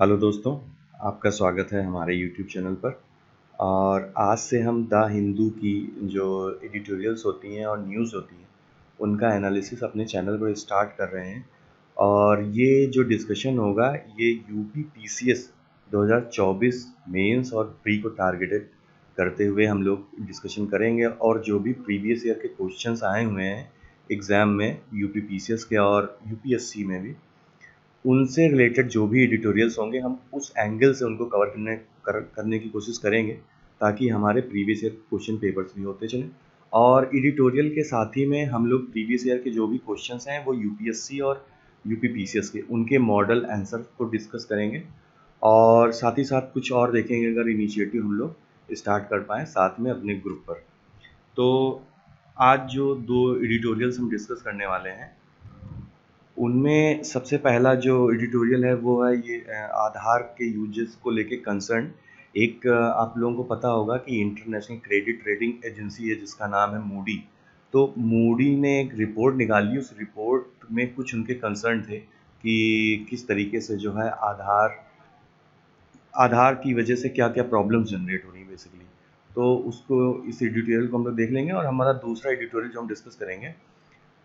Hello दोस्तों, आपका स्वागत है हमारे यूट्यूब चैनल पर। और आज से हम द हिंदू की जो एडिटोरियल्स होती हैं और न्यूज़ होती हैं उनका एनालिसिस अपने चैनल पर स्टार्ट कर रहे हैं। और ये जो डिस्कशन होगा ये यूपी पीसीएस 2024 मेंस और प्री को टारगेटेड करते हुए हम लोग डिस्कशन करेंगे। और जो भी प्रीवियस ईयर के क्वेश्चंस आए हुए हैं एग्ज़ाम में यूपी पीसीएस के और यूपीएससी में भी, उनसे रिलेटेड जो भी एडिटोरियल्स होंगे हम उस एंगल से उनको कवर करने की कोशिश करेंगे, ताकि हमारे प्रीवियस ईयर क्वेश्चन पेपर्स भी होते चलें। और एडिटोरियल के साथ ही में हम लोग प्रीवियस ईयर के जो भी क्वेश्चंस हैं वो यूपीएससी और यूपी पीसीएस के उनके मॉडल आंसर को डिस्कस करेंगे। और साथ ही साथ कुछ और देखेंगे अगर इनिशिएटिव हम लोग स्टार्ट कर पाएँ साथ में अपने ग्रुप पर। तो आज जो दो एडिटोरियल्स हम डिस्कस करने वाले हैं उनमें सबसे पहला जो एडिटोरियल है वो है ये आधार के यूजेस को लेके कंसर्न। एक आप लोगों को पता होगा कि इंटरनेशनल क्रेडिट रेटिंग एजेंसी है जिसका नाम है मूडी। तो मूडी ने एक रिपोर्ट निकाली, उस रिपोर्ट में कुछ उनके कंसर्न थे कि किस तरीके से जो है आधार आधार की वजह से क्या क्या प्रॉब्लम्स जनरेट हो रही हैं बेसिकली। तो उसको इस एडिटोरियल को हम लोग देख लेंगे। और हमारा दूसरा एडिटोरियल जो हम डिस्कस करेंगे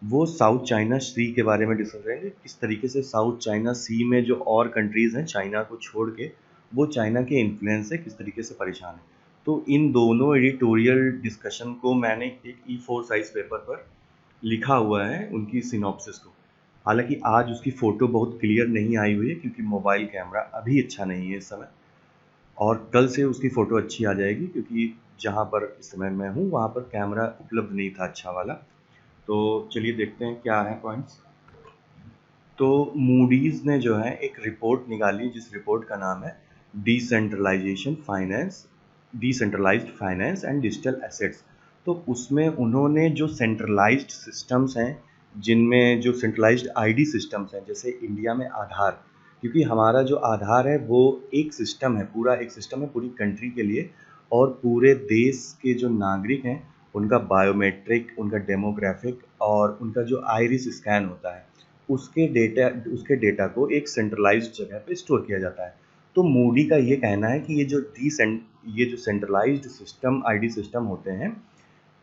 वो साउथ चाइना सी के बारे में डिस्कस करेंगे, किस तरीके से साउथ चाइना सी में जो और कंट्रीज़ हैं चाइना को छोड़ के वो चाइना के इन्फ्लुएंस से किस तरीके से परेशान है। तो इन दोनों एडिटोरियल डिस्कशन को मैंने एक E4 साइज पेपर पर लिखा हुआ है उनकी सिनॉप्सिस को। हालांकि आज उसकी फ़ोटो बहुत क्लियर नहीं आई हुई है क्योंकि मोबाइल कैमरा अभी अच्छा नहीं है इस समय, और कल से उसकी फ़ोटो अच्छी आ जाएगी क्योंकि जहाँ पर इस समय मैं हूँ वहाँ पर कैमरा उपलब्ध नहीं था अच्छा वाला। तो चलिए देखते हैं क्या है पॉइंट्स। तो मूडीज़ ने जो है एक रिपोर्ट निकाली जिस रिपोर्ट का नाम है decentralised finance and digital assets. तो उसमें उन्होंने जो सेंट्रलाइज्ड सिस्टम्स हैं, जिनमें जो सेंट्रलाइज्ड आईडी सिस्टम्स हैं जैसे इंडिया में आधार, क्योंकि हमारा जो आधार है वो एक सिस्टम है, पूरा एक सिस्टम है पूरी कंट्री के लिए। और पूरे देश के जो नागरिक हैं उनका बायोमेट्रिक, उनका डेमोग्राफिक और उनका जो आइरिस स्कैन होता है उसके डेटा को एक सेंट्रलाइज्ड जगह पे स्टोर किया जाता है। तो मूडी का ये कहना है कि ये जो सेंट्रलाइज्ड सिस्टम आईडी सिस्टम होते हैं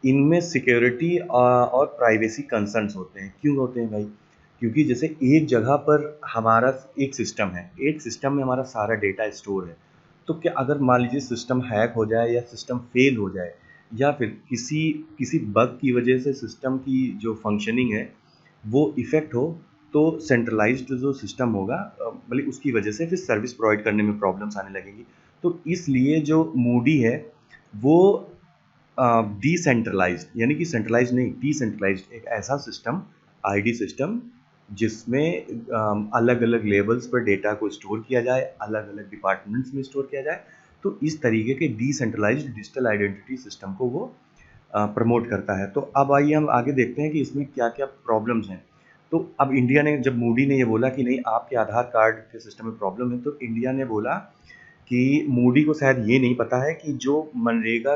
इनमें सिक्योरिटी और प्राइवेसी कंसर्न्स होते हैं। क्यों होते हैं भाई? क्योंकि जैसे एक जगह पर हमारा एक सिस्टम है, एक सिस्टम में हमारा सारा डेटा स्टोर है। तो क्या अगर मान लीजिए सिस्टम हैक हो जाए या सिस्टम फेल हो जाए या फिर किसी किसी बग की वजह से सिस्टम की जो फंक्शनिंग है वो इफ़ेक्ट हो, तो सेंट्रलाइज्ड जो सिस्टम होगा मतलब उसकी वजह से फिर सर्विस प्रोवाइड करने में प्रॉब्लम्स आने लगेंगी। तो इसलिए जो मूडी है वो डिसेंट्रलाइज्ड, यानी कि सेंट्रलाइज्ड नहीं, डिसेंट्रलाइज्ड एक ऐसा सिस्टम, आईडी सिस्टम जिसमें अलग अलग लेवल्स पर डेटा को स्टोर किया जाए, अलग अलग डिपार्टमेंट्स में स्टोर किया जाए। तो इस तरीके के डिसेंट्रलाइज्ड डिजिटल आइडेंटिटी सिस्टम को वो प्रमोट करता है। तो अब आइए हम आगे देखते हैं कि इसमें क्या क्या प्रॉब्लम्स हैं। तो अब इंडिया ने, जब मूडी ने ये बोला कि नहीं आपके आधार कार्ड के सिस्टम में प्रॉब्लम है, तो इंडिया ने बोला कि मूडी को शायद ये नहीं पता है कि जो मनरेगा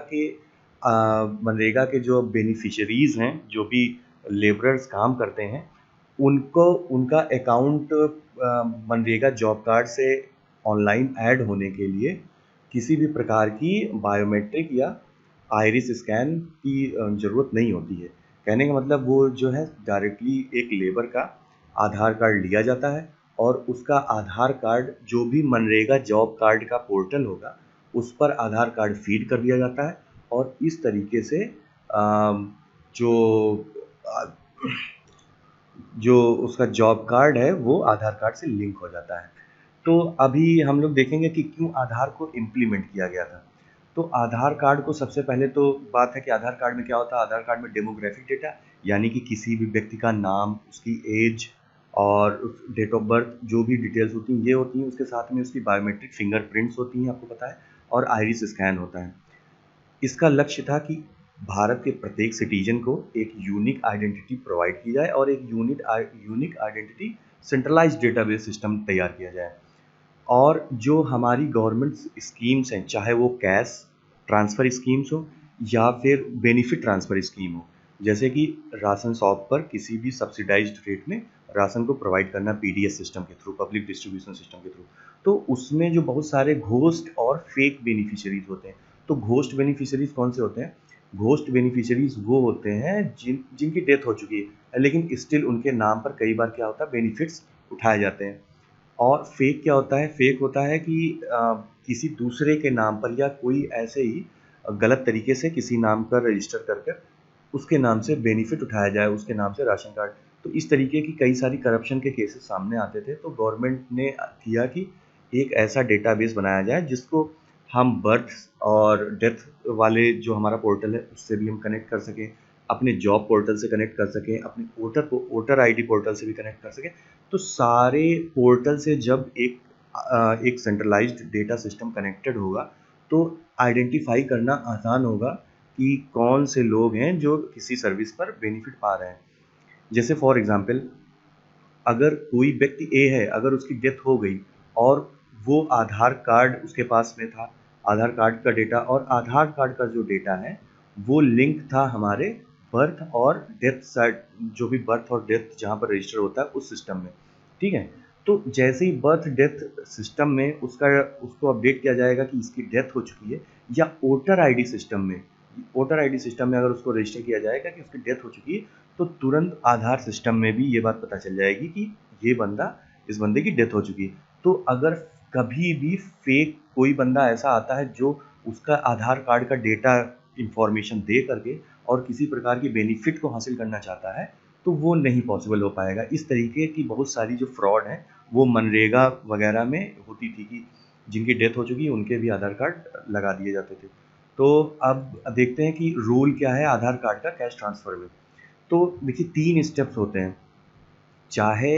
के जो बेनिफिशरीज़ हैं, जो भी लेबरर्स काम करते हैं, उनको उनका अकाउंट मनरेगा जॉब कार्ड से ऑनलाइन ऐड होने के लिए किसी भी प्रकार की बायोमेट्रिक या आइरिस स्कैन की ज़रूरत नहीं होती है। कहने का मतलब वो जो है डायरेक्टली एक लेबर का आधार कार्ड लिया जाता है और उसका आधार कार्ड जो भी मनरेगा जॉब कार्ड का पोर्टल होगा उस पर आधार कार्ड फीड कर दिया जाता है। और इस तरीके से जो जो उसका जॉब कार्ड है वो आधार कार्ड से लिंक हो जाता है। तो अभी हम लोग देखेंगे कि क्यों आधार को इम्प्लीमेंट किया गया था। तो आधार कार्ड को सबसे पहले तो बात है कि आधार कार्ड में क्या होता है, आधार कार्ड में डेमोग्राफिक डेटा, यानी कि किसी भी व्यक्ति का नाम, उसकी एज और डेट ऑफ बर्थ, जो भी डिटेल्स होती हैं ये होती हैं। उसके साथ में उसकी बायोमेट्रिक फिंगरप्रिंट्स होती हैं, आपको पता है, और आइरिस स्कैन होता है। इसका लक्ष्य था कि भारत के प्रत्येक सिटीजन को एक यूनिक आइडेंटिटी प्रोवाइड की जाए और एक unique identity centralised database system तैयार किया जाए। और जो हमारी गवर्नमेंट स्कीम्स हैं, चाहे वो कैश ट्रांसफ़र स्कीम्स हो या फिर बेनिफिट ट्रांसफ़र स्कीम हो, जैसे कि राशन शॉप पर किसी भी सब्सिडाइज्ड रेट में राशन को प्रोवाइड करना पीडीएस सिस्टम के थ्रू, पब्लिक डिस्ट्रीब्यूशन सिस्टम के थ्रू। तो उसमें जो बहुत सारे घोस्ट और फेक बेनिफिशियरीज होते हैं। तो घोस्ट बेनिफिशियरीज कौन से होते हैं? घोस्ट बेनिफिशियरीज वो होते हैं जिनकी डेथ हो चुकी है, लेकिन स्टिल उनके नाम पर कई बार क्या होता है, बेनिफिट्स उठाए जाते हैं। और फेक क्या होता है? फेक होता है कि किसी दूसरे के नाम पर या कोई ऐसे ही गलत तरीके से किसी नाम पर रजिस्टर कर कर उसके नाम से बेनिफिट उठाया जाए, उसके नाम से राशन कार्ड। तो इस तरीके की कई सारी करप्शन के केसेस सामने आते थे। तो गवर्नमेंट ने किया कि एक ऐसा डेटाबेस बनाया जाए जिसको हम बर्थ और डेथ वाले जो हमारा पोर्टल है उससे भी हम कनेक्ट कर सकें, अपने जॉब पोर्टल से कनेक्ट कर सकें, अपने वोटर आईडी पोर्टल से भी कनेक्ट कर सकें। तो सारे पोर्टल से जब एक सेंट्रलाइज्ड डेटा सिस्टम कनेक्टेड होगा तो आइडेंटिफाई करना आसान होगा कि कौन से लोग हैं जो किसी सर्विस पर बेनिफिट पा रहे हैं। जैसे फॉर एग्जांपल, अगर कोई व्यक्ति ए है, अगर उसकी डेथ हो गई और वो आधार कार्ड उसके पास में था, आधार कार्ड का डेटा और आधार कार्ड का जो डेटा है वो लिंक था हमारे बर्थ और डेथ साइट, जो भी बर्थ और डेथ जहाँ पर रजिस्टर होता है उस सिस्टम में। ठीक है, तो जैसे ही बर्थ डेथ सिस्टम में उसको अपडेट किया जाएगा कि इसकी डेथ हो चुकी है, या वोटर आईडी सिस्टम में, वोटर आईडी सिस्टम में अगर उसको रजिस्टर किया जाएगा कि उसकी डेथ हो चुकी है, तो तुरंत आधार सिस्टम में भी ये बात पता चल जाएगी कि ये बंदा, इस बंदे की डेथ हो चुकी है। तो अगर कभी भी फेक कोई बंदा ऐसा आता है जो उसका आधार कार्ड का डेटा इंफॉर्मेशन दे करके और किसी प्रकार की बेनिफिट को हासिल करना चाहता है, तो वो नहीं पॉसिबल हो पाएगा। इस तरीके की बहुत सारी जो फ्रॉड है वो मनरेगा वगैरह में होती थी कि जिनकी डेथ हो चुकी है उनके भी आधार कार्ड लगा दिए जाते थे। तो अब देखते हैं कि रूल क्या है आधार कार्ड का कैश ट्रांसफ़र में। तो देखिए 3 स्टेप्स होते हैं। चाहे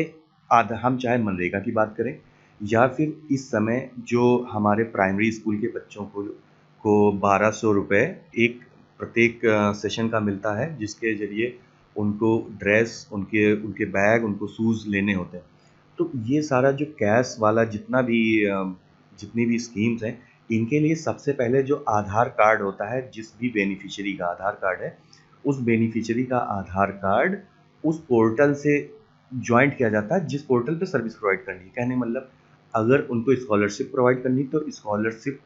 हम चाहे मनरेगा की बात करें या फिर इस समय जो हमारे प्राइमरी स्कूल के बच्चों को 1200 रुपये एक प्रत्येक सेशन का मिलता है, जिसके ज़रिए उनको ड्रेस, उनके उनके बैग, उनको शूज़ लेने होते हैं। तो ये सारा जो कैश वाला जितनी भी स्कीम्स हैं, इनके लिए सबसे पहले जो आधार कार्ड होता है, जिस भी बेनिफिशियरी का आधार कार्ड है, उस बेनिफिशियरी का आधार कार्ड उस पोर्टल से जॉइंट किया जाता है जिस पोर्टल पे सर्विस प्रोवाइड करनी है। कहने मतलब, अगर उनको स्कॉलरशिप प्रोवाइड करनी तो स्कॉलरशिप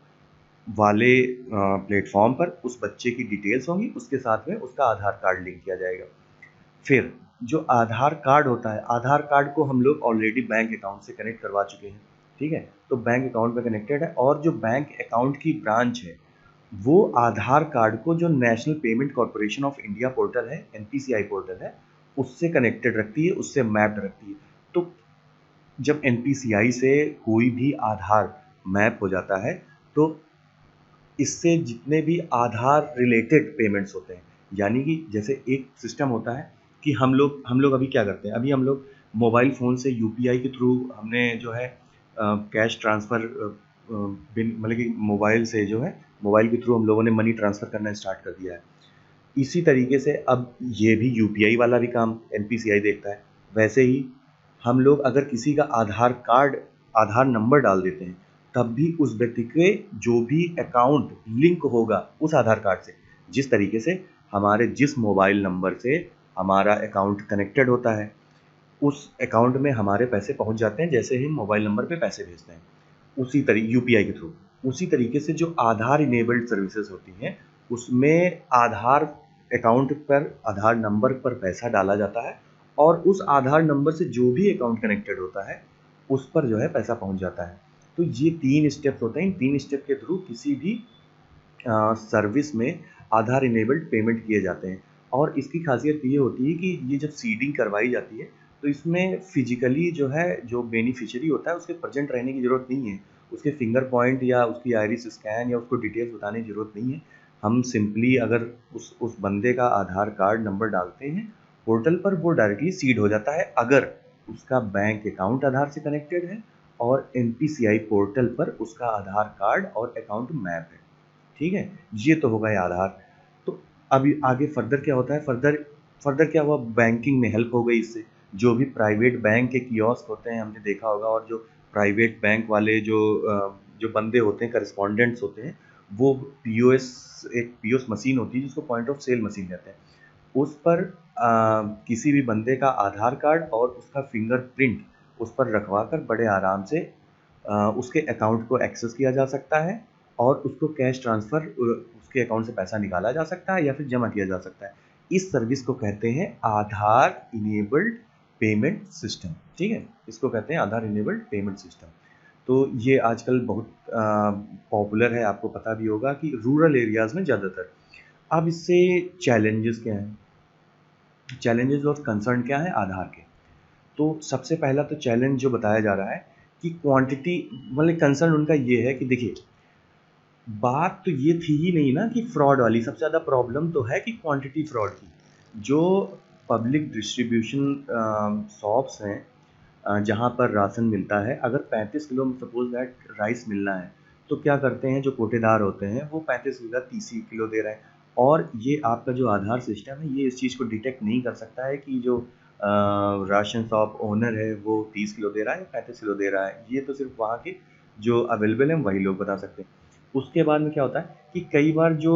वाले प्लेटफॉर्म पर उस बच्चे की डिटेल्स होंगी, उसके साथ में उसका आधार कार्ड लिंक किया जाएगा। फिर जो आधार कार्ड होता है, आधार कार्ड को हम लोग ऑलरेडी बैंक अकाउंट से कनेक्ट करवा चुके हैं। ठीक है, तो बैंक अकाउंट में कनेक्टेड है और जो बैंक अकाउंट की ब्रांच है वो आधार कार्ड को जो national payment corporation of India portal है, एनपीसीआई पोर्टल है, उससे कनेक्टेड रखती है, उससे मैप्ड रखती है। तो जब एनपीसीआई से कोई भी आधार मैप हो जाता है तो इससे जितने भी आधार रिलेटेड पेमेंट्स होते हैं, यानी कि जैसे एक सिस्टम होता है कि हम लोग अभी क्या करते हैं, अभी हम लोग मोबाइल फ़ोन से यूपीआई के थ्रू हमने जो है कैश ट्रांसफ़र, मतलब कि मोबाइल से जो है, मोबाइल के थ्रू हम लोगों ने मनी ट्रांसफ़र करना स्टार्ट कर दिया है। इसी तरीके से अब ये भी यूपीआई वाला भी काम एनपीसीआई देखता है। वैसे ही हम लोग अगर किसी का आधार कार्ड, आधार नंबर डाल देते हैं, तब भी उस व्यक्ति के जो भी अकाउंट लिंक होगा उस आधार कार्ड से, जिस तरीके से हमारे जिस मोबाइल नंबर से हमारा अकाउंट कनेक्टेड होता है उस अकाउंट में हमारे पैसे पहुंच जाते हैं जैसे ही मोबाइल नंबर पे पैसे भेजते हैं, उसी तरीके यूपीआई के थ्रू। उसी तरीके से जो आधार इनेबल्ड सर्विसेज होती हैं उसमें आधार अकाउंट पर, आधार नंबर पर पैसा डाला जाता है और उस आधार नंबर से जो भी अकाउंट कनेक्टेड होता है उस पर जो है पैसा पहुंच जाता है। तो ये 3 स्टेप्स होते हैं। इन 3 स्टेप के थ्रू किसी भी सर्विस में आधार इनेबल्ड पेमेंट किए जाते हैं। और इसकी खासियत ये होती है कि ये जब सीडिंग करवाई जाती है तो इसमें फिजिकली जो है, जो बेनिफिशियरी होता है उसके प्रेजेंट रहने की ज़रूरत नहीं है, उसके फिंगर पॉइंट या उसकी आइरिस स्कैन या उसको डिटेल्स बताने की ज़रूरत नहीं है। हम सिंपली अगर उस बंदे का आधार कार्ड नंबर डालते हैं पोर्टल पर, वो डायरेक्टली सीड हो जाता है अगर उसका बैंक अकाउंट आधार से कनेक्टेड है और एनपीसीआई पोर्टल पर उसका आधार कार्ड और अकाउंट मैप है। ठीक है, ये तो होगा ये आधार। तो अभी आगे फर्दर क्या होता है, फर्दर फर्दर क्या हुआ, बैंकिंग में हेल्प हो गई इससे। जो भी प्राइवेट बैंक के कियोस्क होते हैं हमने देखा होगा, और जो प्राइवेट बैंक वाले जो बंदे होते हैं, करस्पॉन्डेंट्स होते हैं, वो पीओएस, एक पीओएस मशीन होती है जिसको पॉइंट ऑफ सेल मशीन कहते हैं। उस पर किसी भी बंदे का आधार कार्ड और उसका फिंगरप्रिंट उस पर रखवा कर बड़े आराम से उसके अकाउंट को एक्सेस किया जा सकता है और उसको कैश ट्रांसफ़र उसके अकाउंट से पैसा निकाला जा सकता है या फिर जमा किया जा सकता है। इस सर्विस को कहते हैं आधार इनेबल्ड पेमेंट सिस्टम। ठीक है, इसको कहते हैं आधार इनेबल्ड पेमेंट सिस्टम। तो ये आजकल बहुत पॉपुलर है, आपको पता भी होगा कि रूरल एरियाज़ में ज़्यादातर। अब इससे चैलेंजेस क्या हैं, चैलेंजेस और कंसर्न क्या है आधार के। तो सबसे पहला तो चैलेंज जो बताया जा रहा है कि क्वांटिटी, मतलब कंसर्न उनका ये है कि देखिए, बात तो ये थी ही नहीं ना कि फ्रॉड वाली, सबसे ज़्यादा प्रॉब्लम तो है कि क्वांटिटी फ्रॉड की। जो पब्लिक डिस्ट्रीब्यूशन शॉप्स हैं, जहाँ पर राशन मिलता है, अगर 35 किलो सपोज दैट राइस मिलना है, तो क्या करते हैं जो कोटेदार होते हैं वो 35 की जगह 30 किलो दे रहे हैं। और ये आपका जो आधार सिस्टम है ये इस चीज़ को डिटेक्ट नहीं कर सकता है कि जो राशन शॉप ओनर है वो 30 किलो दे रहा है या 35 किलो दे रहा है। ये तो सिर्फ वहाँ के जो अवेलेबल हैं वही लोग बता सकते हैं। उसके बाद में क्या होता है कि कई बार जो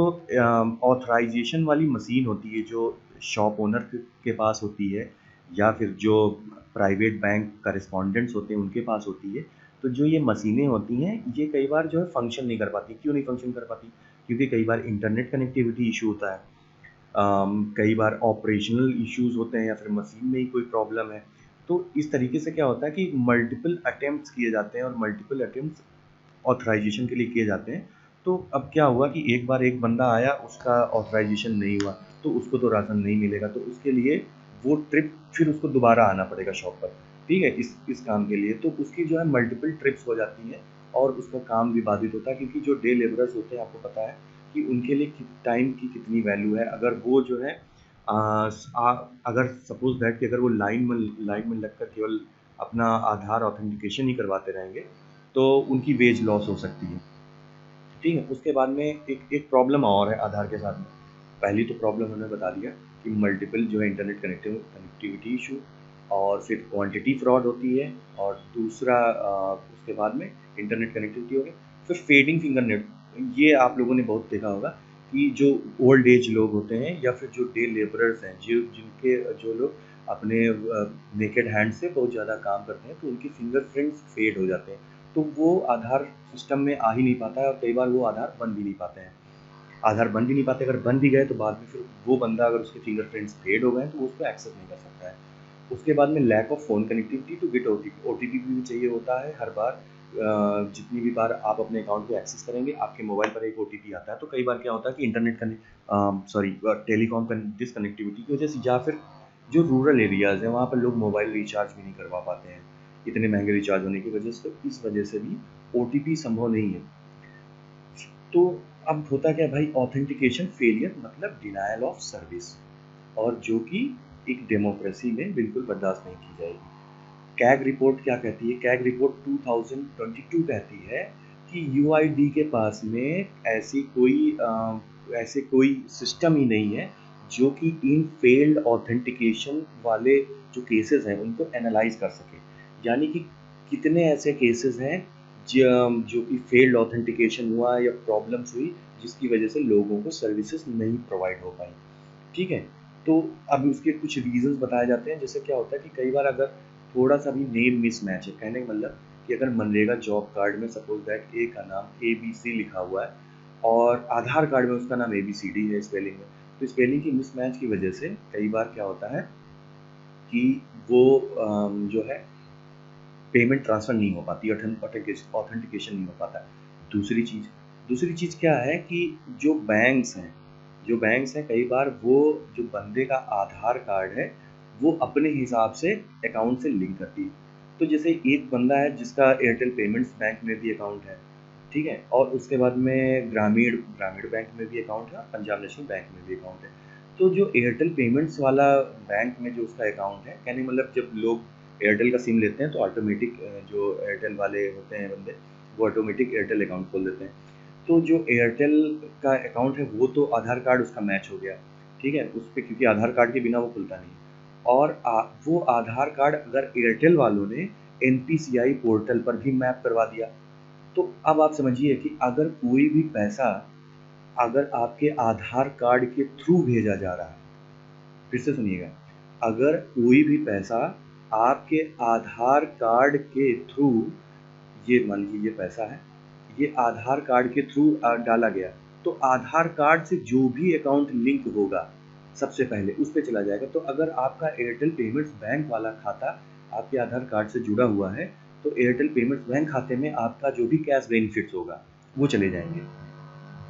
ऑथराइजेशन वाली मशीन होती है जो शॉप ओनर के पास होती है या फिर जो प्राइवेट बैंक करेस्पॉन्डेंट्स होते हैं उनके पास होती है, तो जो ये मशीनें होती हैं ये कई बार जो है फंक्शन नहीं कर पाती। क्यों नहीं फंक्शन कर पाती? क्योंकि कई बार इंटरनेट कनेक्टिविटी इशू होता है, कई बार ऑपरेशनल इश्यूज होते हैं या फिर मशीन में ही कोई प्रॉब्लम है। तो इस तरीके से क्या होता है कि मल्टीपल अटेम्प्ट्स किए जाते हैं और मल्टीपल अटेम्प्ट्स ऑथराइजेशन के लिए किए जाते हैं। तो अब क्या हुआ कि एक बार एक बंदा आया, उसका ऑथराइजेशन नहीं हुआ, तो उसको तो राशन नहीं मिलेगा, तो उसके लिए वो ट्रिप फिर उसको दोबारा आना पड़ेगा शॉप पर। ठीक है, इस काम के लिए तो उसकी जो है मल्टीपल ट्रिप्स हो जाती हैं और उसका काम भी बाधित होता है, क्योंकि जो डे लेबरर्स होते हैं आपको पता है कि उनके लिए टाइम की कितनी वैल्यू है। अगर वो जो है अगर सपोज दैट कि अगर वो लाइन में लगकर केवल अपना आधार ऑथेंटिकेशन ही करवाते रहेंगे तो उनकी वेज लॉस हो सकती है। ठीक है, उसके बाद में एक प्रॉब्लम और है आधार के साथ में। पहली तो प्रॉब्लम हमने बता दिया कि मल्टीपल जो है इंटरनेट कनेक्टिविटी इशू, और फिर क्वांटिटी फ्रॉड होती है, और दूसरा उसके बाद में इंटरनेट कनेक्टिविटी हो गई, फिर फेडिंग फिंगरनेट। ये आप लोगों ने बहुत देखा होगा कि जो ओल्ड एज लोग होते हैं या फिर जो डे लेबरर्स हैं, जो लोग अपने नेकेड हैंड से बहुत ज़्यादा काम करते हैं, तो उनके फिंगरप्रिंट्स फेड हो जाते हैं, तो वो आधार सिस्टम में आ ही नहीं पाता है और कई बार वो आधार बन भी नहीं पाते हैं। आधार बन भी नहीं पाते, अगर बन भी गए तो बाद में फिर वो बंदा अगर उसके फिंगरप्रिंट्स फेड हो गए तो वो उसको एक्सेस नहीं कर सकता है। उसके बाद में lack of phone connectivity to get OTP भी चाहिए होता है हर बार। जितनी भी बार आप अपने अकाउंट को एक्सेस करेंगे आपके मोबाइल पर एक ओटीपी आता है। तो कई बार क्या होता है कि टेलीकॉम डिसकनेक्टिविटी की वजह से या फिर जो रूरल एरियाज़ हैं वहाँ पर लोग मोबाइल रिचार्ज भी नहीं करवा पाते हैं इतने महंगे रिचार्ज होने की वजह से, तो इस वजह से भी ओटीपी संभव नहीं है। तो अब होता क्या भाई, ऑथेंटिकेशन फेलियर मतलब डिनायल ऑफ सर्विस, और जो कि एक डेमोक्रेसी में बिल्कुल बर्दाश्त नहीं की जाएगी। कैग रिपोर्ट क्या कहती है? कैग रिपोर्ट 2022 कहती है कि यूआईडी के पास में ऐसे कोई सिस्टम ही नहीं है जो कि इन फेल्ड ऑथेंटिकेशन वाले जो केसेस हैं उनको एनालाइज कर सके। यानी कि कितने ऐसे केसेस हैं जो कि फेल्ड ऑथेंटिकेशन हुआ या प्रॉब्लम्स हुई जिसकी वजह से लोगों को सर्विसेज नहीं प्रोवाइड हो पाई। ठीक है, तो अब उसके कुछ रीजंस बताए जाते हैं। जैसे क्या होता है कि कई बार अगर थोड़ा सा भी नेम मिसमैच है, कहने का मतलब कि अगर मनरेगा जॉब कार्ड में सपोज दैट ए का नाम ABC लिखा हुआ है और आधार कार्ड में उसका नाम ABCD है स्पेलिंग में, तो स्पेलिंग की मिसमैच की वजह से कई बार क्या होता है कि वो जो है पेमेंट ट्रांसफ़र नहीं हो पाती, ऑथेंटिकेशन नहीं हो पाता। दूसरी चीज़ दूसरी चीज़ क्या है कि जो बैंक्स हैं कई बार वो जो बंदे का आधार कार्ड है वो अपने हिसाब से अकाउंट से लिंक करती है। तो जैसे एक बंदा है जिसका एयरटेल पेमेंट्स बैंक में भी अकाउंट है, ठीक है, और उसके बाद में ग्रामीण ग्रामीण बैंक में भी अकाउंट है और पंजाब नेशनल बैंक में भी अकाउंट है। तो जो एयरटेल पेमेंट्स वाला बैंक में जो उसका अकाउंट है, कहने का मतलब जब लोग एयरटेल का सिम लेते हैं तो ऑटोमेटिक जो एयरटेल वाले होते हैं बंदे वो ऑटोमेटिक एयरटेल अकाउंट खोल देते हैं। तो जो एयरटेल का अकाउंट है वो तो आधार कार्ड उसका मैच हो गया, ठीक है, उस पर, क्योंकि आधार कार्ड के बिना वो खुलता नहीं है। और वो आधार कार्ड अगर एयरटेल वालों ने NPCI पोर्टल पर भी मैप करवा दिया, तो अब आप समझिए कि अगर कोई भी पैसा अगर आपके आधार कार्ड के थ्रू भेजा जा रहा है, फिर से सुनिएगा, अगर कोई भी पैसा आपके आधार कार्ड के थ्रू, ये मान लीजिए ये पैसा है, ये आधार कार्ड के थ्रू डाला गया, तो आधार कार्ड से जो भी अकाउंट लिंक होगा सबसे पहले उस पे चला जाएगा। तो अगर आपका एयरटेल पेमेंट्स बैंक वाला खाता आपके आधार कार्ड से जुड़ा हुआ है, तो एयरटेल पेमेंट्स बैंक खाते में आपका जो भी कैश बेनिफिट्स होगा वो चले जाएंगे।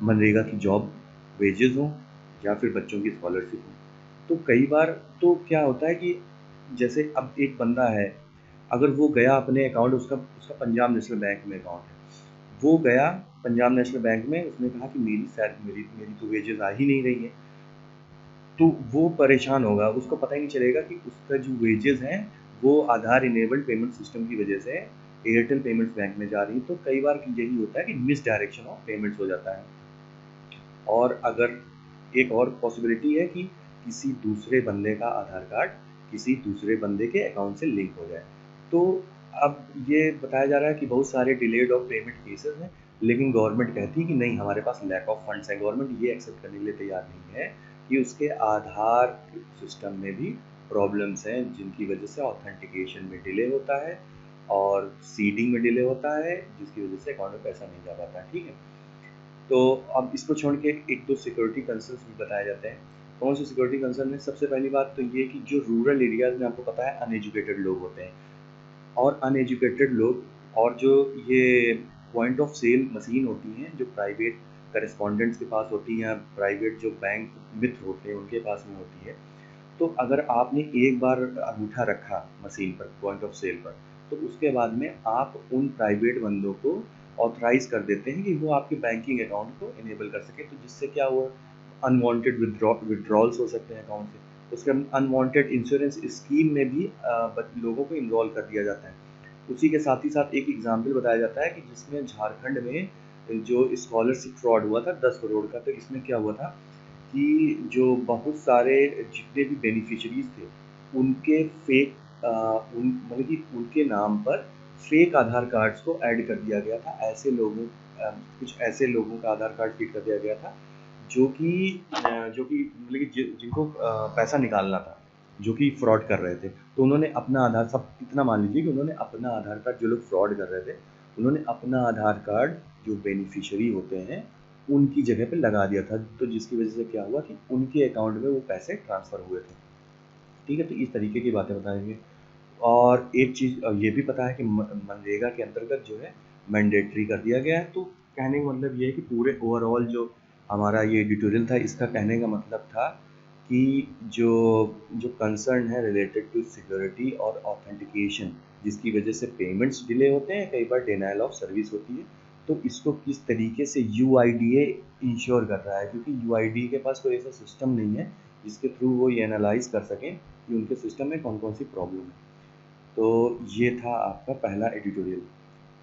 मनरेगा की जॉब वेजेस हों या फिर बच्चों की स्कॉलरशिप हो। तो कई बार तो क्या होता है कि जैसे अब एक बंदा है, अगर वो गया अपने अकाउंट, उसका उसका पंजाब नेशनल बैंक में अकाउंट है, वो गया पंजाब नेशनल बैंक में, उसने कहा कि मेरी मेरी तो वेजेस आ ही नहीं रही है, तो वो परेशान होगा, उसको पता ही नहीं चलेगा कि उसका जो वेजेस हैं वो आधार इनेबल्ड पेमेंट सिस्टम की वजह से एयरटेल पेमेंट्स बैंक में जा रही है। तो कई बार यही होता है कि मिस डायरेक्शन ऑफ पेमेंट्स हो जाता है। और अगर एक और पॉसिबिलिटी है कि किसी दूसरे बंदे का आधार कार्ड किसी दूसरे बंदे के अकाउंट से लिंक हो जाए। तो अब ये बताया जा रहा है कि बहुत सारे डिलेड ऑफ पेमेंट केसेस हैं, लेकिन गवर्नमेंट कहती है कि नहीं, हमारे पास लैक ऑफ फंड्स है। गवर्नमेंट ये एक्सेप्ट करने के लिए तैयार नहीं है कि उसके आधार सिस्टम में भी प्रॉब्लम्स हैं, जिनकी वजह से ऑथेंटिकेशन में डिले होता है और सीडिंग में डिले होता है, जिसकी वजह से अकाउंट में पैसा नहीं जा पाता है। ठीक है, तो अब इसको छोड़ के एक दो सिक्योरिटी कंसर्न्स भी बताए जाते हैं। कौन से सिक्योरिटी कंसर्न है? सबसे पहली बात तो ये कि जो रूरल एरियाज में आपको पता है अनएजुकेटेड लोग होते हैं, और अनएजुकेटेड लोग और जो ये पॉइंट ऑफ सेल मशीन होती हैं जो प्राइवेट करेस्पॉन्डेंट्स के पास होती हैं, प्राइवेट जो बैंक मित्र होते हैं उनके पास में होती है, तो अगर आपने एक बार अंगूठा रखा मशीन पर, पॉइंट ऑफ सेल पर, तो उसके बाद में आप उन प्राइवेट बंदों को ऑथराइज कर देते हैं कि वो आपके बैंकिंग अकाउंट को इनेबल कर सके। तो जिससे क्या हुआ, अनवांटेड विड्रॉल्स हो सकते हैं अकाउंट से। उसके अनवांटेड इंश्योरेंस स्कीम में भी लोगों को इन्वॉल्व कर दिया जाता है। उसी के साथ ही साथ एक एग्जाम्पल बताया जाता है कि जिसमें झारखंड में जो स्कॉलरशिप फ्रॉड हुआ था 10 करोड़ का। तो इसमें क्या हुआ था कि जो बहुत सारे जितने भी बेनिफिशरीज थे उनके फेक मतलब कि उनके नाम पर फेक आधार कार्ड्स को ऐड कर दिया गया था। ऐसे लोगों कुछ ऐसे लोगों का आधार कार्ड फीड कर दिया गया था जो कि मतलब कि जिनको पैसा निकालना था, जो कि फ्रॉड कर रहे थे। तो उन्होंने अपना आधार, सब इतना मान लीजिए कि उन्होंने अपना आधार कार्ड, जो लोग फ्रॉड कर रहे थे उन्होंने अपना आधार कार्ड जो बेनिफिशियरी होते हैं उनकी जगह पे लगा दिया था। तो जिसकी वजह से क्या हुआ कि उनके अकाउंट में वो पैसे ट्रांसफ़र हुए थे। ठीक है, तो इस तरीके की बातें बताएंगे। और एक चीज़ ये भी पता है कि मनरेगा के अंतर्गत जो है मैंडेटरी कर दिया गया है। तो कहने का मतलब ये है कि पूरे ओवरऑल जो हमारा ये एडिटोरियल था, इसका कहने का मतलब था कि जो जो कंसर्न है रिलेटेड टू सिक्योरिटी और ऑथेंटिकेशन, जिसकी वजह से पेमेंट्स डिले होते हैं, कई बार डिनायल ऑफ सर्विस होती है, तो इसको किस तरीके से UIDA इंश्योर कर रहा है, क्योंकि UIDA के पास कोई ऐसा सिस्टम नहीं है जिसके थ्रू वो ये एनालाइज कर सकें कि उनके सिस्टम में कौन कौन सी प्रॉब्लम है। तो ये था आपका पहला एडिटोरियल।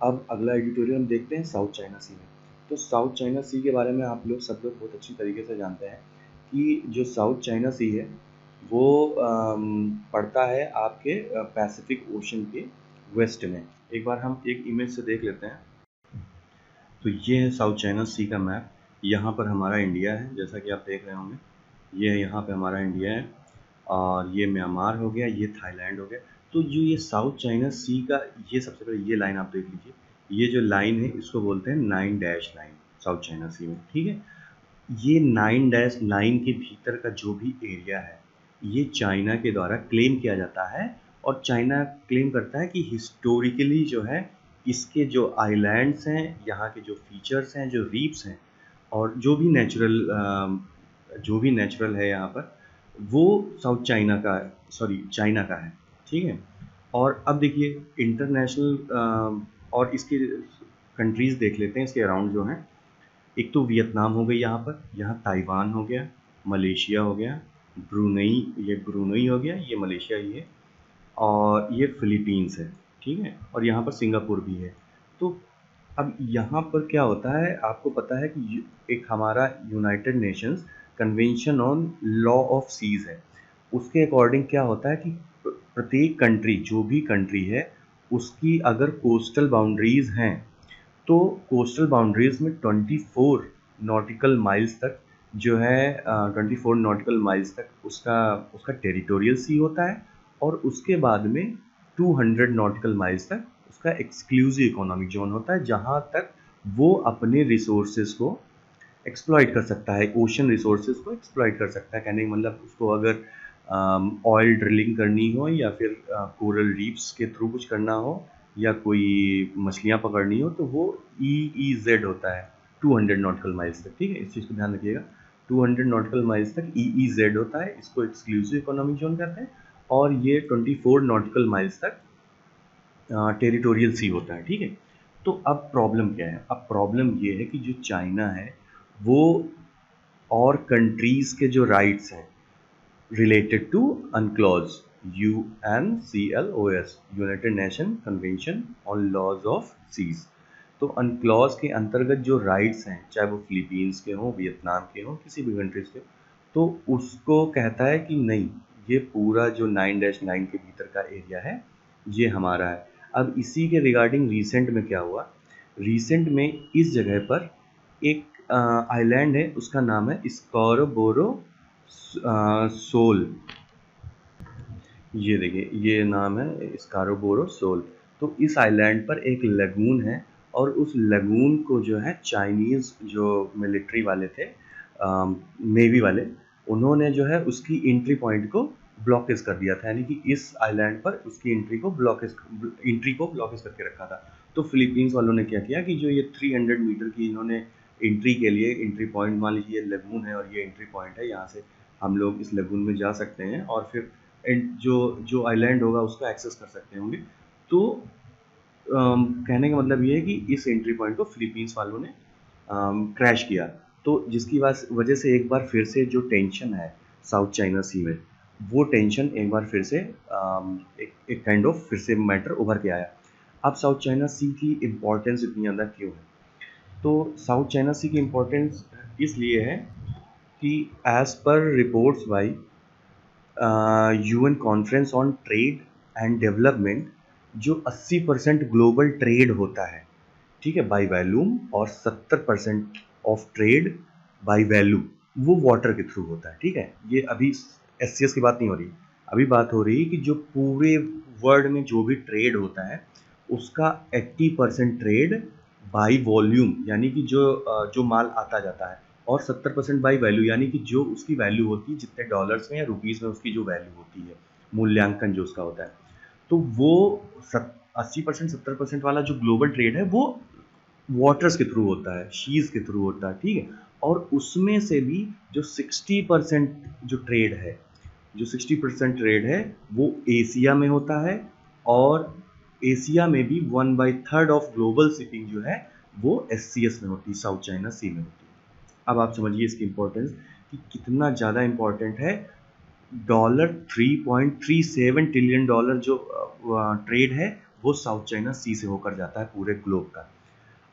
अब अगला एडिटोरियल हम देखते हैं साउथ चाइना सी में। तो साउथ चाइना सी के बारे में आप लोग सब लोग बहुत अच्छी तरीके से जानते हैं कि जो साउथ चाइना सी है वो पड़ता है आपके पैसिफिक ओशन के वेस्ट में। एक बार हम एक इमेज से देख लेते हैं। तो ये है साउथ चाइना सी का मैप। यहाँ पर हमारा इंडिया है, जैसा कि आप देख रहे होंगे। ये यहाँ पे हमारा इंडिया है और ये म्यांमार हो गया, ये थाईलैंड हो गया। तो जो ये साउथ चाइना सी का, ये सबसे पहले ये लाइन आप देख लीजिए। ये जो लाइन है इसको बोलते हैं 9 डैश लाइन साउथ चाइना सी में। ठीक है, ये 9 डैश लाइन के भीतर का जो भी एरिया है ये चाइना के द्वारा क्लेम किया जाता है। और चाइना क्लेम करता है कि हिस्टोरिकली जो है इसके जो आइलैंड्स हैं, यहाँ के जो फीचर्स हैं, जो रीफ्स हैं और जो भी नेचुरल है यहाँ पर, वो साउथ चाइना का, सॉरी चाइना का है। ठीक है, और अब देखिए इंटरनेशनल और इसके कंट्रीज़ देख लेते हैं इसके अराउंड जो हैं। एक तो वियतनाम हो गई यहाँ पर, यहाँ ताइवान हो गया, मलेशिया हो गया, ब्रुनई, ये ब्रुनई हो गया, ये मलेशिया ही है, और ये फिलीपींस है। ठीक है, और यहाँ पर सिंगापुर भी है। तो अब यहाँ पर क्या होता है, आपको पता है कि एक हमारा United Nations convention on law of seas है, उसके अकॉर्डिंग क्या होता है कि प्रत्येक कंट्री, जो भी कंट्री है उसकी अगर कोस्टल बाउंड्रीज हैं तो कोस्टल बाउंड्रीज में 24 नॉटिकल माइल्स तक जो है 24 नॉटिकल माइल्स तक उसका उसका टेरिटोरियल सी होता है, और उसके बाद में 200 नॉटिकल माइल्स तक उसका एक्सक्लूसिव इकोनॉमिक जोन होता है, जहाँ तक वो अपने रिसोर्सेज को एक्सप्लॉइट कर सकता है, ओशन रिसोर्सेज को एक्सप्लॉइट कर सकता है। कहने का मतलब उसको अगर ऑयल ड्रिलिंग करनी हो, या फिर कोरल रीफ्स के थ्रू कुछ करना हो, या कोई मछलियाँ पकड़नी हो, तो वो EEZ होता है 200 नॉटिकल माइल्स तक। ठीक है, इस चीज़ को ध्यान रखिएगा, 200 नॉटिकल माइल्स तक EEZ होता है, इसको एक्सक्लूसिव इकोनॉमिक जोन कहते हैं। और ये 24 नॉटिकल माइल्स तक टेरिटोरियल सी होता है। ठीक है, तो अब प्रॉब्लम क्या है? अब प्रॉब्लम ये है कि जो चाइना है वो और कंट्रीज के जो राइट्स हैं related to UNCLOS UNCLOS, United Nation convention on laws of seas, तो अनक्लॉज के अंतर्गत जो राइट्स हैं, चाहे वो फिलीपींस के हों, वियतनाम के हों, किसी भी कंट्रीज के, तो उसको कहता है कि नहीं, ये पूरा जो 9-9 के भीतर का एरिया है ये हमारा है। अब इसी के रिगार्डिंग रिसेंट में क्या हुआ, रिसेंट में इस जगह पर एक आइलैंड है, उसका नाम है स्कॉरबोरो सोल। ये देखिए, ये नाम है स्कारोबोरो सोल। तो इस आइलैंड पर एक लगून है, और उस लगून को जो है चाइनीज़ जो मिलिट्री वाले थे, नेवी वाले, उन्होंने जो है उसकी एंट्री पॉइंट को ब्लॉकेज कर दिया था, यानी कि इस आइलैंड पर उसकी एंट्री को ब्लॉकेज करके रखा था। तो फिलीपींस वालों ने क्या किया कि जो ये 300 मीटर की इन्होंने एंट्री के लिए एंट्री पॉइंट, मान लीजिए लगून है और ये एंट्री पॉइंट है, यहाँ से हम लोग इस लगून में जा सकते हैं और फिर जो जो आइलैंड होगा उसको एक्सेस कर सकते होंगे। तो कहने का मतलब ये है कि इस एंट्री पॉइंट को फिलीपींस वालों ने क्रैश किया। तो जिसकी वजह से एक बार फिर से जो टेंशन है साउथ चाइना सी में, वो टेंशन एक बार फिर से एक काइंड ऑफ फिर से मैटर उभर के आया। अब साउथ चाइना सी की इम्पोर्टेंस इतनी ज़्यादा क्यों है? तो साउथ चाइना सी की इम्पोर्टेंस इसलिए है कि एज पर reports by UN conference on trade and development, जो 80% ग्लोबल ट्रेड होता है, ठीक है, बाई वैल्यूम, और 70% ऑफ ट्रेड बाई वैल्यू वो वाटर के थ्रू होता है। ठीक है, ये अभी SCS की बात नहीं हो रही, अभी बात हो रही है कि जो पूरे वर्ल्ड में जो भी ट्रेड होता है उसका 80% ट्रेड बाई वॉल्यूम, यानी कि जो माल आता जाता है, और 70% बाई वैल्यू, यानी कि जो उसकी वैल्यू होती है, जितने डॉलर्स में या रुपीज़ में उसकी जो वैल्यू होती है, मूल्यांकन जो उसका होता है। तो वो 80% 70% वाला जो ग्लोबल ट्रेड है वो वाटर्स के थ्रू होता है, शीज के थ्रू होता है। ठीक है, और उसमें से भी जो 60% जो ट्रेड है, जो 60% ट्रेड है वो एशिया में होता है, और एशिया में भी 1/3 ऑफ ग्लोबल शिपिंग जो है वो SCS में होती है, साउथ चाइना सी में होती है। अब आप समझिए इसकी इम्पोर्टेंस कि कितना ज़्यादा इम्पोर्टेंट है। $3.37 ट्रिलियन जो ट्रेड है वो साउथ चाइना सी से होकर जाता है पूरे ग्लोब का।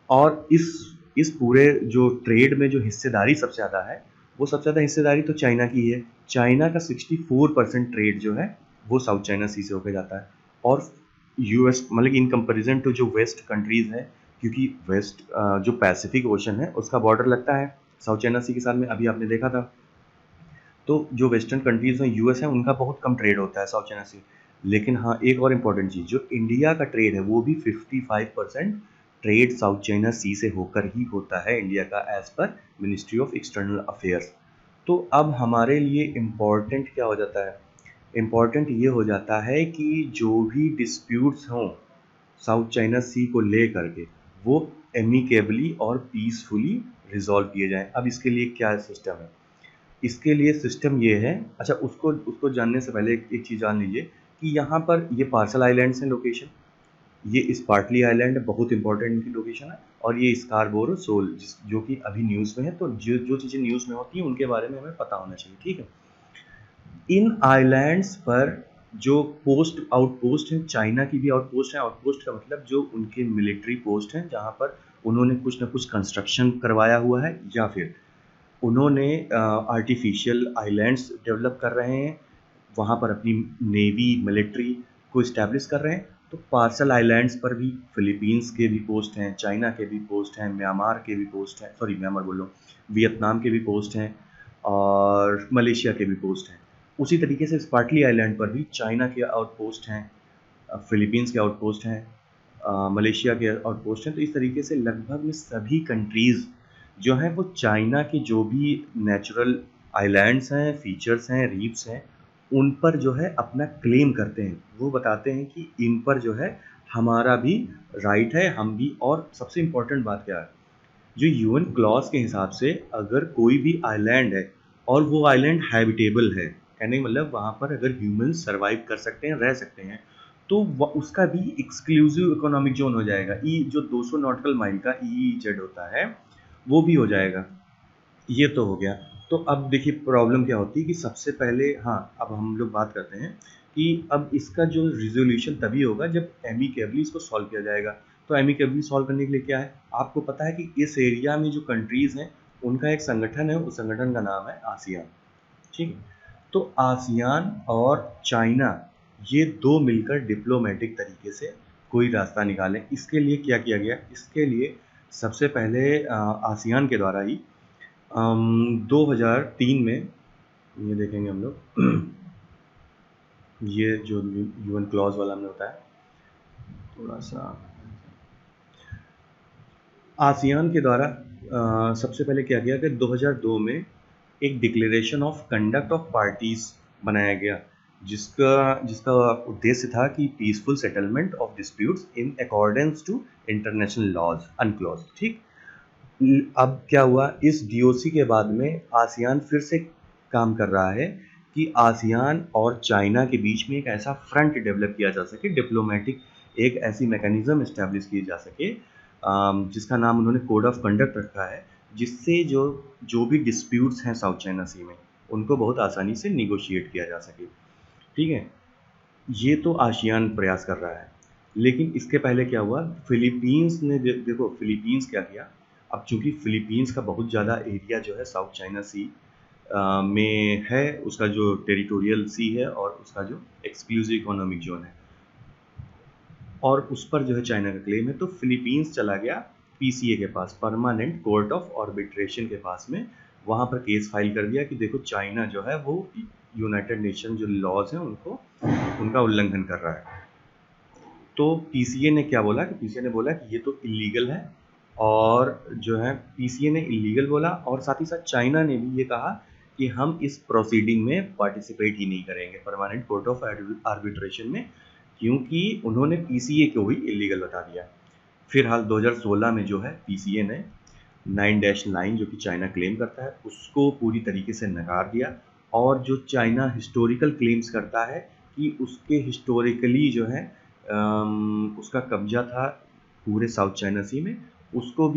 और इस पूरे जो ट्रेड में जो हिस्सेदारी सबसे ज़्यादा है, वो सबसे ज़्यादा हिस्सेदारी तो चाइना की है। चाइना का 64% ट्रेड जो है वो साउथ चाइना सी से होकर जाता है। और US, मतलब इन कंपैरिजन टू जो वेस्ट कंट्रीज़ हैं, क्योंकि वेस्ट जो पैसिफिक ओशन है उसका बॉर्डर लगता है साउथ चाइना सी के साथ में, अभी आपने देखा था। तो जो वेस्टर्न कंट्रीज हैं, US है, उनका बहुत कम ट्रेड होता है साउथ चाइना सी। लेकिन हाँ, एक और इम्पॉर्टेंट चीज़, जो इंडिया का ट्रेड है वो भी 55% ट्रेड साउथ चाइना सी से होकर ही होता है इंडिया का, as per ministry of external affairs. तो अब हमारे लिए इम्पॉर्टेंट क्या हो जाता है? इम्पॉर्टेंट ये हो जाता है कि जो भी डिस्प्यूट्स हों साउथ चाइना सी को ले करके, वो एमिकेबली और पीसफुली रिजॉल्व किए जाएं। अब इसके लिए क्या सिस्टम है? इसके लिए सिस्टम ये है, अच्छा, उसको उसको जानने से पहले एक चीज़ जान लीजिए कि यहाँ पर ये पार्सल आइलैंड्स हैं लोकेशन, ये स्पार्टली आइलैंड है, बहुत इंपॉर्टेंट इनकी लोकेशन है, और ये स्कारबोरो सोल जो कि अभी न्यूज़ में है। तो जो जो चीज़ें न्यूज़ में होती हैं उनके बारे में हमें पता होना चाहिए। ठीक है, इन आइलैंड्स पर जो पोस्ट आउटपोस्ट हैं, चाइना की भी आउटपोस्ट है। आउटपोस्ट का मतलब जो उनके मिलिट्री पोस्ट हैं, जहाँ पर उन्होंने कुछ ना कुछ कंस्ट्रक्शन करवाया हुआ है, या फिर उन्होंने आर्टिफिशियल आइलैंड्स डेवलप कर रहे हैं, वहाँ पर अपनी नेवी मिलिट्री को इस्टेब्लिश कर रहे हैं। तो पार्सल आइलैंड्स पर भी फिलीपींस के भी पोस्ट हैं, चाइना के भी पोस्ट हैं, म्यांमार के भी पोस्ट हैं, सॉरी म्यांमार बोल रहा हूँ, वियतनाम के भी पोस्ट हैं, और मलेशिया के भी पोस्ट हैं। उसी तरीके से स्पार्टली आइलैंड पर भी चाइना के आउटपोस्ट हैं, फिलीपींस के आउटपोस्ट हैं, मलेशिया के आउटपोस्ट हैं। तो इस तरीके से लगभग में सभी कंट्रीज़ जो हैं वो चाइना के जो भी नेचुरल आइलैंड्स हैं, फीचर्स हैं, रीफ्स हैं, उन पर जो है अपना क्लेम करते हैं। वो बताते हैं कि इन पर जो है हमारा भी राइट है, हम भी। और सबसे इम्पोर्टेंट बात क्या है, जो यूएन क्लॉज के हिसाब से अगर कोई भी आइलैंड है और वो आइलैंड हैबिटेबल है, कहने का मतलब वहाँ पर अगर ह्यूमंस सर्वाइव कर सकते हैं, रह सकते हैं, तो उसका भी एक्सक्लूसिव इकोनॉमिक जोन हो जाएगा। ई जो 200 नॉटिकल माइल का EEZ होता है वो भी हो जाएगा। ये तो हो गया। तो अब देखिए प्रॉब्लम क्या होती है कि सबसे पहले, हाँ, अब हम लोग बात करते हैं कि अब इसका जो रिजोल्यूशन तभी होगा जब एमिकेबली इसको सॉल्व किया जाएगा। तो एमिकेबली सॉल्व करने के लिए क्या है, आपको पता है कि इस एरिया में जो कंट्रीज़ हैं उनका एक संगठन है, उस संगठन का नाम है आसियान। ठीक है। तो आसियान और चाइना ये दो मिलकर डिप्लोमेटिक तरीके से कोई रास्ता निकालें। इसके लिए क्या किया गया, इसके लिए सबसे पहले आसियान के द्वारा ही 2003 में, ये देखेंगे हम लोग ये जो यूएन क्लॉज वाला हमने बताया, थोड़ा सा आसियान के द्वारा सबसे पहले क्या किया कि 2002 में एक declaration of conduct of parties बनाया गया, जिसका जिसका उद्देश्य था कि peaceful settlement of disputes in accordance to international laws UNCLOS. ठीक। अब क्या हुआ, इस डीओसी के बाद में आसियान फिर से काम कर रहा है कि आसियान और चाइना के बीच में एक ऐसा फ्रंट डेवलप किया जा सके, डिप्लोमेटिक एक ऐसी मैकेनिज्म इस्टेब्लिश की जा सके, जिसका नाम उन्होंने कोड ऑफ कंडक्ट रखा है, जिससे जो जो भी डिस्प्यूट्स हैं साउथ चाइना सी में उनको बहुत आसानी से निगोशिएट किया जा सके। ठीक है। ये तो आसियान प्रयास कर रहा है, लेकिन इसके पहले क्या हुआ, फिलीपींस ने देखो फिलीपींस क्या किया। अब चूंकि फिलीपींस का बहुत ज़्यादा एरिया जो है साउथ चाइना सी में है, उसका जो टेरिटोरियल सी है और उसका जो एक्सक्लूसिव इकोनॉमिक जोन है, और उस पर जो है चाइना का क्लेम है। तो फिलीपींस चला गया PCA के पास, परमानेंट कोर्ट ऑफ आर्बिट्रेशन के पास में, वहाँ पर केस फाइल कर दिया कि देखो चाइना जो है वो यूनाइटेड नेशन जो लॉज हैं उनको उनका उल्लंघन कर रहा है। तो PCA ने क्या बोला कि PCA ने बोला कि ये तो इलीगल है, और जो है PCA ने इलीगल बोला, और साथ ही साथ चाइना ने भी ये कहा कि हम इस प्रोसीडिंग में पार्टिसिपेट ही नहीं करेंगे परमानेंट कोर्ट ऑफ आर्बिट्रेशन में, क्योंकि उन्होंने PCA को ही इलीगल बता दिया। फिलहाल 2016 में जो है PCA ने 9-9 जो कि चाइना क्लेम करता है उसको पूरी तरीके से नकार दिया, और जो चाइना हिस्टोरिकल क्लेम्स करता है कि उसके हिस्टोरिकली जो है उसका कब्जा था पूरे साउथ चाइना सी में, उसको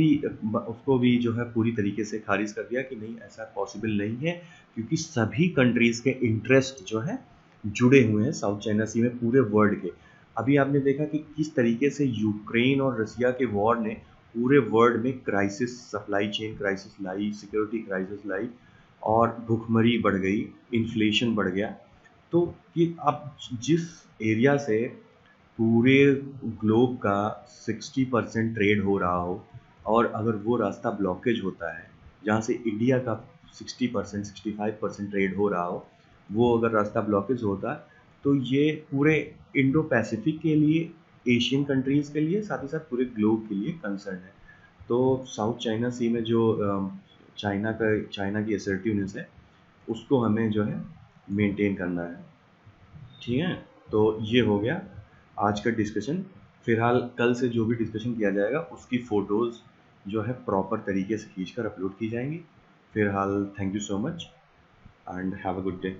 भी जो है पूरी तरीके से खारिज कर दिया कि नहीं, ऐसा पॉसिबल नहीं है, क्योंकि सभी कंट्रीज़ के इंटरेस्ट जो है जुड़े हुए हैं साउथ चाइना सी में पूरे वर्ल्ड के। अभी आपने देखा कि किस तरीके से यूक्रेन और रसिया के वॉर ने पूरे वर्ल्ड में क्राइसिस, सप्लाई चेन क्राइसिस लाई, सिक्योरिटी क्राइसिस लाई, और भुखमरी बढ़ गई, इन्फ्लेशन बढ़ गया। तो कि अब जिस एरिया से पूरे ग्लोब का 60% ट्रेड हो रहा हो, और अगर वो रास्ता ब्लॉकेज होता है जहाँ से इंडिया का 60% 65% ट्रेड हो रहा हो, वो अगर रास्ता ब्लॉकेज होता तो ये पूरे इंडो पैसिफिक के लिए, एशियन कंट्रीज़ के लिए, साथ ही साथ पूरे ग्लोब के लिए कंसर्न है। तो साउथ चाइना सी में जो चाइना की असर्टिवनेस है उसको हमें जो है मेंटेन करना है। ठीक है। तो ये हो गया आज का डिस्कशन। फिलहाल कल से जो भी डिस्कशन किया जाएगा उसकी फ़ोटोज़ जो है प्रॉपर तरीके से खींचकर अपलोड की जाएंगी। फिलहाल thank you so much and have a good day.